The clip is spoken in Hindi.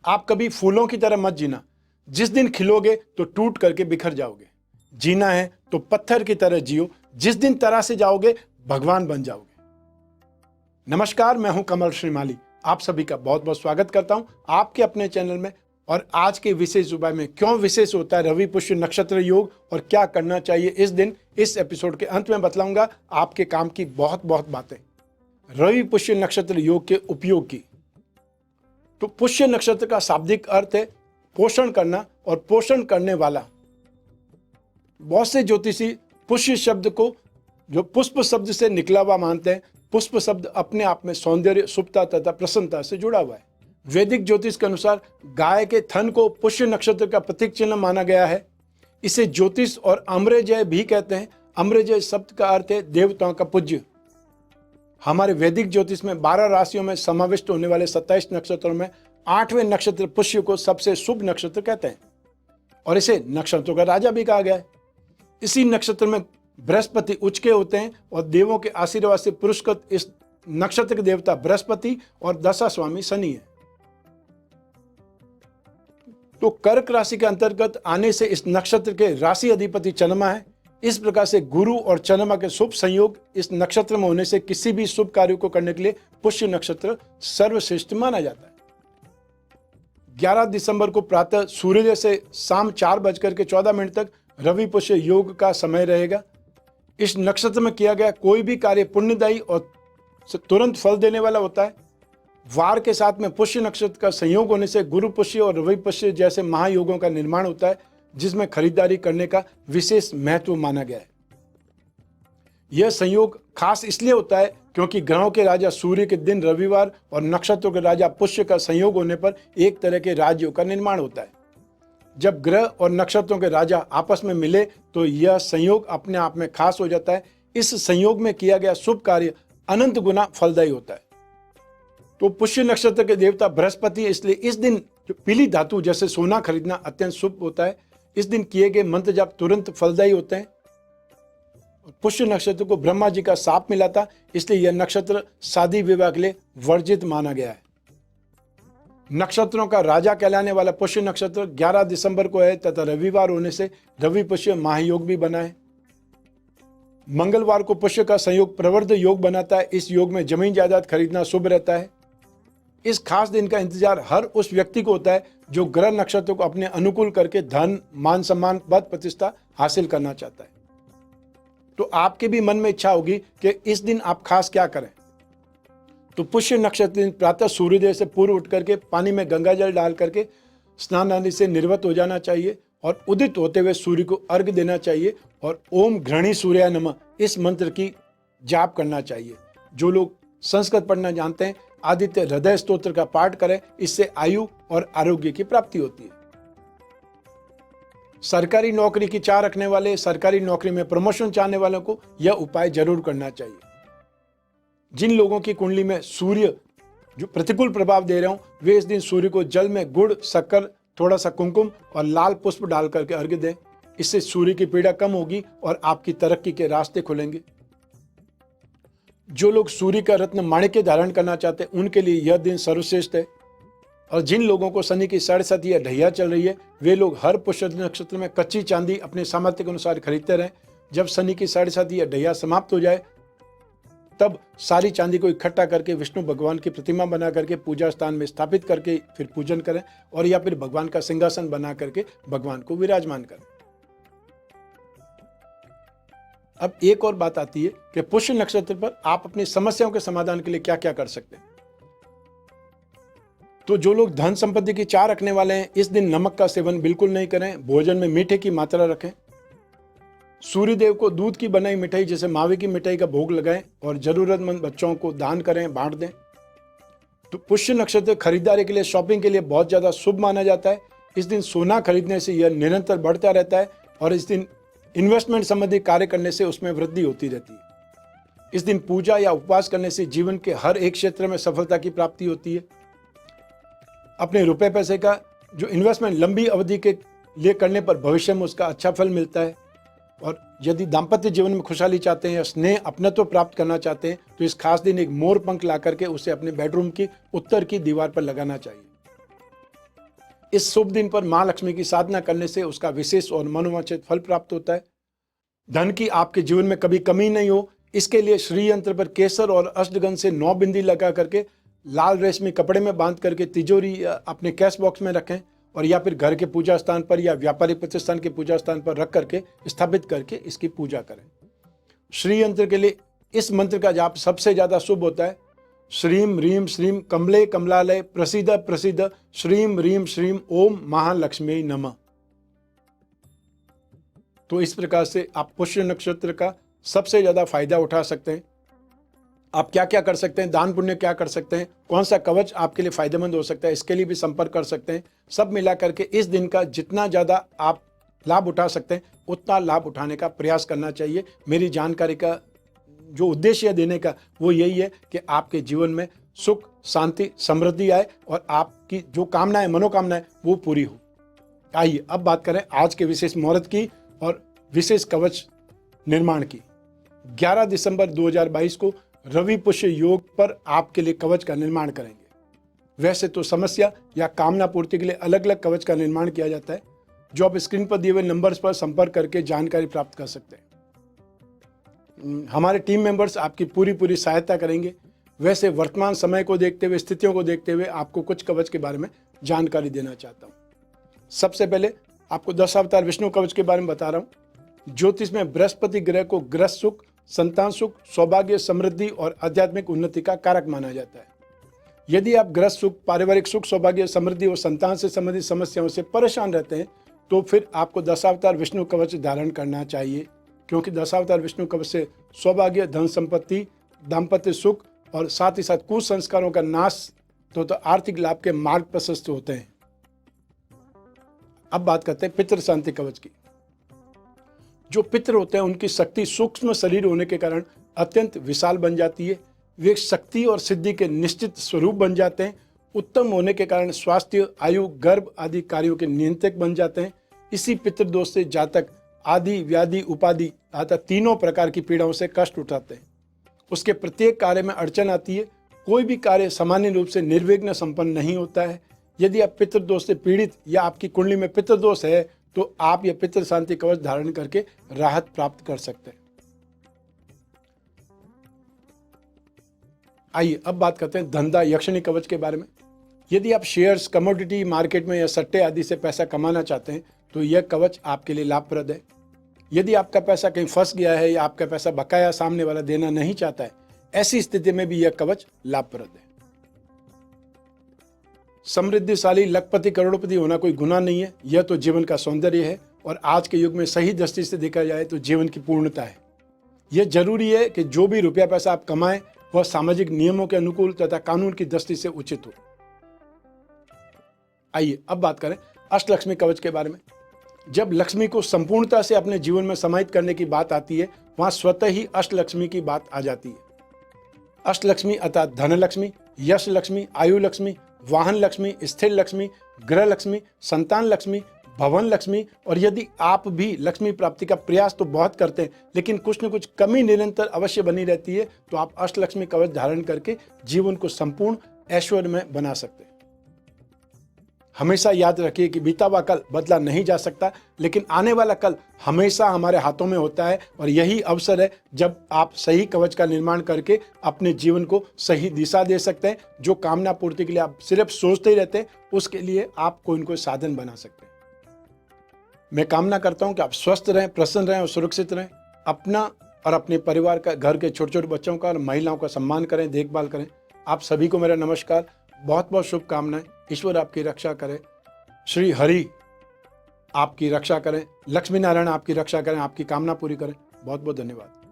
आप कभी फूलों की तरह मत जीना। जिस दिन खिलोगे तो टूट करके बिखर जाओगे। जीना है तो पत्थर की तरह जियो। जिस दिन तरह से जाओगे भगवान बन जाओगे। नमस्कार, मैं हूं कमल श्रीमाली। आप सभी का बहुत बहुत स्वागत करता हूं आपके अपने चैनल में। और आज के विशेष उपाय में क्यों विशेष होता है रवि पुष्य नक्षत्र योग और क्या करना चाहिए इस दिन, इस एपिसोड के अंत में बतलाऊंगा आपके काम की बहुत बहुत बातें। रवि पुष्य नक्षत्र योग के उपयोग की। तो पुष्य नक्षत्र का शाब्दिक अर्थ है पोषण करना और पोषण करने वाला। बहुत से ज्योतिषी पुष्य शब्द को जो पुष्प शब्द से निकला हुआ मानते हैं। पुष्प शब्द अपने आप में सौंदर्य, शुभता तथा प्रसन्नता से जुड़ा हुआ है। वैदिक ज्योतिष के अनुसार गाय के थन को पुष्य नक्षत्र का प्रतीक चिन्ह माना गया है। इसे ज्योतिष और अमृतजय भी कहते हैं। अमृतजय शब्द का अर्थ है देवताओं का पूज्य। हमारे वैदिक ज्योतिष में 12 राशियों में समाविष्ट होने वाले 27 नक्षत्रों में 8वें नक्षत्र पुष्य को सबसे शुभ नक्षत्र कहते हैं और इसे नक्षत्रों का राजा भी कहा गया है। इसी नक्षत्र में बृहस्पति उच्च के होते हैं और देवों के आशीर्वाद से पुरस्कृत इस नक्षत्र के देवता बृहस्पति और दशा स्वामी शनि है। तो कर्क राशि के अंतर्गत आने से इस नक्षत्र के राशि अधिपति चंद्रमा है। इस प्रकार से गुरु और चंद्रमा के शुभ संयोग इस नक्षत्र में होने से किसी भी शुभ कार्य को करने के लिए पुष्य नक्षत्र सर्वश्रेष्ठ माना जाता है। 11 दिसंबर को प्रातः सूर्योदय से शाम 4:14 तक रवि पुष्य योग का समय रहेगा। इस नक्षत्र में किया गया कोई भी कार्य पुण्यदायी और तुरंत फल देने वाला होता है। वार के साथ में पुष्य नक्षत्र का संयोग होने से गुरु पुष्य और रवि पुष्य जैसे महायोगों का निर्माण होता है, जिसमें खरीदारी करने का विशेष महत्व माना गया है। यह संयोग खास इसलिए होता है क्योंकि ग्रहों के राजा सूर्य के दिन रविवार और नक्षत्रों के राजा पुष्य का संयोग होने पर एक तरह के राजयोग का निर्माण होता है। जब ग्रह और नक्षत्रों के राजा आपस में मिले तो यह संयोग अपने आप में खास हो जाता है। इस संयोग में किया गया शुभ कार्य अनंत गुना फलदायी होता है। तो पुष्य नक्षत्र के देवता बृहस्पति है, इसलिए इस दिन जो पीली धातु जैसे सोना खरीदना अत्यंत शुभ होता है। इस दिन किए गए मंत्र जाप तुरंत फलदायी होते हैं। पुष्य नक्षत्र को ब्रह्मा जी का शाप मिला था, इसलिए यह नक्षत्र शादी विवाह के लिए वर्जित माना गया है। नक्षत्रों का राजा कहलाने वाला पुष्य नक्षत्र 11 दिसंबर को है तथा रविवार होने से रवि पुष्य महायोग भी बना है। मंगलवार को पुष्य का संयोग प्रवर्ध योग बनाता है। इस योग में जमीन जायदाद खरीदना शुभ रहता है। इस खास दिन का इंतजार हर उस व्यक्ति को होता है जो ग्रह नक्षत्र को अपने अनुकूल करके धन, मान सम्मान, पद प्रतिष्ठा हासिल करना चाहता है। तो आपके भी मन में इच्छा होगी कि इस दिन आप खास क्या करें। तो पुष्य नक्षत्र दिन प्रातः सूर्योदय से पूर्व उठ करके पानी में गंगा जल डाल करके स्नान आदि से निर्वत हो जाना चाहिए और उदित होते हुए सूर्य को अर्घ्य देना चाहिए और ओम घृणी सूर्याय नमः इस मंत्र की जाप करना चाहिए। जो लोग संस्कृत पढ़ना जानते हैं आदित्य हृदय स्तोत्र का पाठ करें, इससे आयु और आरोग्य की प्राप्ति होती है। सरकारी नौकरी की चाह रखने वाले, सरकारी नौकरी में प्रमोशन चाहने वालों को यह उपाय जरूर करना चाहिए। जिन लोगों की कुंडली में सूर्य जो प्रतिकूल प्रभाव दे रहे हो वे इस दिन सूर्य को जल में गुड़, शक्कर, थोड़ा सा कुमकुम और लाल पुष्प डाल करके अर्घ्य दें। इससे सूर्य की पीड़ा कम होगी और आपकी तरक्की के रास्ते खुलेंगे। जो लोग सूर्य का रत्न माणिक्य धारण करना चाहते हैं उनके लिए यह दिन सर्वश्रेष्ठ है। और जिन लोगों को शनि की 7.5 या ढैया चल रही है वे लोग हर पुष्य नक्षत्र में कच्ची चांदी अपने सामर्थ्य के अनुसार खरीदते रहें। जब शनि की 7.5 या ढैया समाप्त हो जाए तब सारी चांदी को इकट्ठा करके विष्णु भगवान की प्रतिमा बना करके पूजा स्थान में स्थापित करके फिर पूजन करें और या फिर भगवान का सिंहासन बना करके भगवान को विराजमान करें। अब एक और बात आती है कि पुष्य नक्षत्र पर आप अपनी समस्याओं के समाधान के लिए क्या क्या कर सकते हैं। तो जो लोग धन संपत्ति की चाह रखने वाले हैं इस दिन नमक का सेवन बिल्कुल नहीं करें। भोजन में मीठे की मात्रा रखें। सूर्यदेव को दूध की बनाई मिठाई जैसे मावे की मिठाई का भोग लगाएं और जरूरतमंद बच्चों को दान करें, बांट दें। तो पुष्य नक्षत्र खरीदारी के लिए, शॉपिंग के लिए बहुत ज्यादा शुभ माना जाता है। इस दिन सोना खरीदने से यह निरंतर बढ़ता रहता है और इस दिन इन्वेस्टमेंट संबंधी कार्य करने से उसमें वृद्धि होती रहती है। इस दिन पूजा या उपवास करने से जीवन के हर एक क्षेत्र में सफलता की प्राप्ति होती है। अपने रुपए पैसे का जो इन्वेस्टमेंट लंबी अवधि के लिए करने पर भविष्य में उसका अच्छा फल मिलता है। और यदि दाम्पत्य जीवन में खुशहाली चाहते हैं या स्नेह, अपनत्व प्राप्त करना चाहते हैं तो इस खास दिन एक मोर पंख ला करके उसे अपने बेडरूम की उत्तर की दीवार पर लगाना चाहिए। इस शुभ दिन पर माँ लक्ष्मी की साधना करने से उसका विशेष और मनोवांछित फल प्राप्त होता है। धन की आपके जीवन में कभी कमी नहीं हो, इसके लिए श्री यंत्र पर केसर और अष्टगंध से 9 बिंदी लगा करके लाल रेशमी कपड़े में बांध करके तिजोरी अपने कैश बॉक्स में रखें और या फिर घर के पूजा स्थान पर या व्यापारिक प्रतिष्ठान के पूजा स्थान पर रख करके स्थापित करके इसकी पूजा करें। श्री यंत्र के लिए इस मंत्र का जाप सबसे ज्यादा शुभ होता है। श्रीम ह्रीम श्रीम कमले कमलालय प्रसिद्ध प्रसिद्ध श्रीम ह्रीम श्रीम ओम महालक्ष्मी नमः। तो इस प्रकार से आप पुष्य नक्षत्र का सबसे ज्यादा फायदा उठा सकते हैं। आप क्या क्या कर सकते हैं, दान पुण्य क्या कर सकते हैं, कौन सा कवच आपके लिए फायदेमंद हो सकता है, इसके लिए भी संपर्क कर सकते हैं। सब मिला करके इस दिन का जितना ज्यादा आप लाभ उठा सकते हैं उतना लाभ उठाने का प्रयास करना चाहिए। मेरी जानकारी का जो उद्देश्य देने का वो यही है कि आपके जीवन में सुख शांति समृद्धि आए और आपकी जो कामनाएं मनोकामनाएं वो पूरी हो। आइए अब बात करें आज के विशेष मुहूर्त की और विशेष कवच निर्माण की। 11 दिसंबर 2022 को रवि पुष्य योग पर आपके लिए कवच का निर्माण करेंगे। वैसे तो समस्या या कामना पूर्ति के लिए अलग अलग कवच का निर्माण किया जाता है, जो आप स्क्रीन पर दिए हुए नंबर्स पर संपर्क करके जानकारी प्राप्त कर सकते हैं। हमारे टीम मेंबर्स आपकी पूरी सहायता करेंगे। वैसे वर्तमान समय को देखते हुए, स्थितियों को देखते हुए आपको कुछ कवच के बारे में जानकारी देना चाहता हूँ। सबसे पहले आपको 10 अवतार विष्णु कवच के बारे में बता रहा हूँ। ज्योतिष में बृहस्पति ग्रह को गृहस्थ सुख, संतान सुख, सौभाग्य, समृद्धि और आध्यात्मिक उन्नति का कारक माना जाता है। यदि आप गृहस्थ सुख, पारिवारिक सुख, सौभाग्य, समृद्धि और संतान से संबंधित समस्याओं से परेशान रहते हैं तो फिर आपको 10 अवतार विष्णु कवच धारण करना चाहिए, क्योंकि 10 अवतार विष्णु कवच से सौभाग्य, धन संपत्ति, दाम्पत्य सुख और साथ ही साथ कुसंस्कारों का नाश तो आर्थिक लाभ के मार्ग प्रशस्त होते हैं। अब बात करते हैं पितृ शांति कवच की। जो पितृ होते हैं उनकी शक्ति सूक्ष्म शरीर होने के कारण अत्यंत विशाल बन जाती है। वे शक्ति और सिद्धि के निश्चित स्वरूप बन जाते हैं। उत्तम होने के कारण स्वास्थ्य, आयु, गर्भ आदि कार्यों के नियंत्रक बन जाते हैं। इसी पितृदोष से जातक आदि व्याधि उपाधि अर्थात तीनों प्रकार की पीड़ाओं से कष्ट उठाते हैं। उसके प्रत्येक कार्य में अड़चन आती है। कोई भी कार्य सामान्य रूप से निर्विघ्न संपन्न नहीं होता है। यदि आप पितृदोष से पीड़ित या आपकी कुंडली में पितृदोष है तो आप यह पितृ शांति कवच धारण करके राहत प्राप्त कर सकते हैं। आइए अब बात करते हैं धंधा यक्षिणी कवच के बारे में। यदि आप शेयर्स, कमोडिटी मार्केट में या सट्टे आदि से पैसा कमाना चाहते हैं तो यह कवच आपके लिए लाभप्रद है। यदि आपका पैसा कहीं फंस गया है या आपका पैसा बकाया सामने वाला देना नहीं चाहता है, ऐसी स्थिति में भी यह कवच लाभप्रद है। समृद्धिशाली, लखपति, करोड़पति होना कोई गुनाह नहीं है। यह तो जीवन का सौंदर्य है और आज के युग में सही दृष्टि से देखा जाए तो जीवन की पूर्णता है। यह जरूरी है कि जो भी रुपया पैसा आप कमाएं वह सामाजिक नियमों के अनुकूल तथा कानून की दृष्टि से उचित हो। आइए अब बात करें अष्टलक्ष्मी कवच के बारे में। जब लक्ष्मी को संपूर्णता से अपने जीवन में समाहित करने की बात आती है, वहां स्वतः ही अष्टलक्ष्मी की बात आ जाती है। अष्टलक्ष्मी अर्थात धन लक्ष्मी, यश लक्ष्मी, आयु लक्ष्मी, वाहन लक्ष्मी, स्थिर लक्ष्मी, गृह लक्ष्मी, संतान लक्ष्मी, भवन लक्ष्मी। और यदि आप भी लक्ष्मी प्राप्ति का प्रयास तो बहुत करते हैं लेकिन कुछ न कुछ कमी निरंतर अवश्य बनी रहती है, तो आप अष्टलक्ष्मी कवच धारण करके जीवन को संपूर्ण ऐश्वर्य में बना सकते हैं। हमेशा याद रखिए कि बीता हुआ कल बदला नहीं जा सकता, लेकिन आने वाला कल हमेशा हमारे हाथों में होता है और यही अवसर है जब आप सही कवच का निर्माण करके अपने जीवन को सही दिशा दे सकते हैं। जो कामना पूर्ति के लिए आप सिर्फ सोचते ही रहते हैं, उसके लिए आप कोई न कोई साधन बना सकते हैं। मैं कामना करता हूं कि आप स्वस्थ रहें, प्रसन्न रहें और सुरक्षित रहें। अपना और अपने परिवार का, घर के छोटे छोटे बच्चों का और महिलाओं का सम्मान करें, देखभाल करें। आप सभी को मेरा नमस्कार, बहुत बहुत शुभकामनाएं। ईश्वर आपकी रक्षा करे, श्री हरि आपकी रक्षा करें, लक्ष्मी नारायण आपकी रक्षा करें, आपकी कामना पूरी करें। बहुत बहुत धन्यवाद।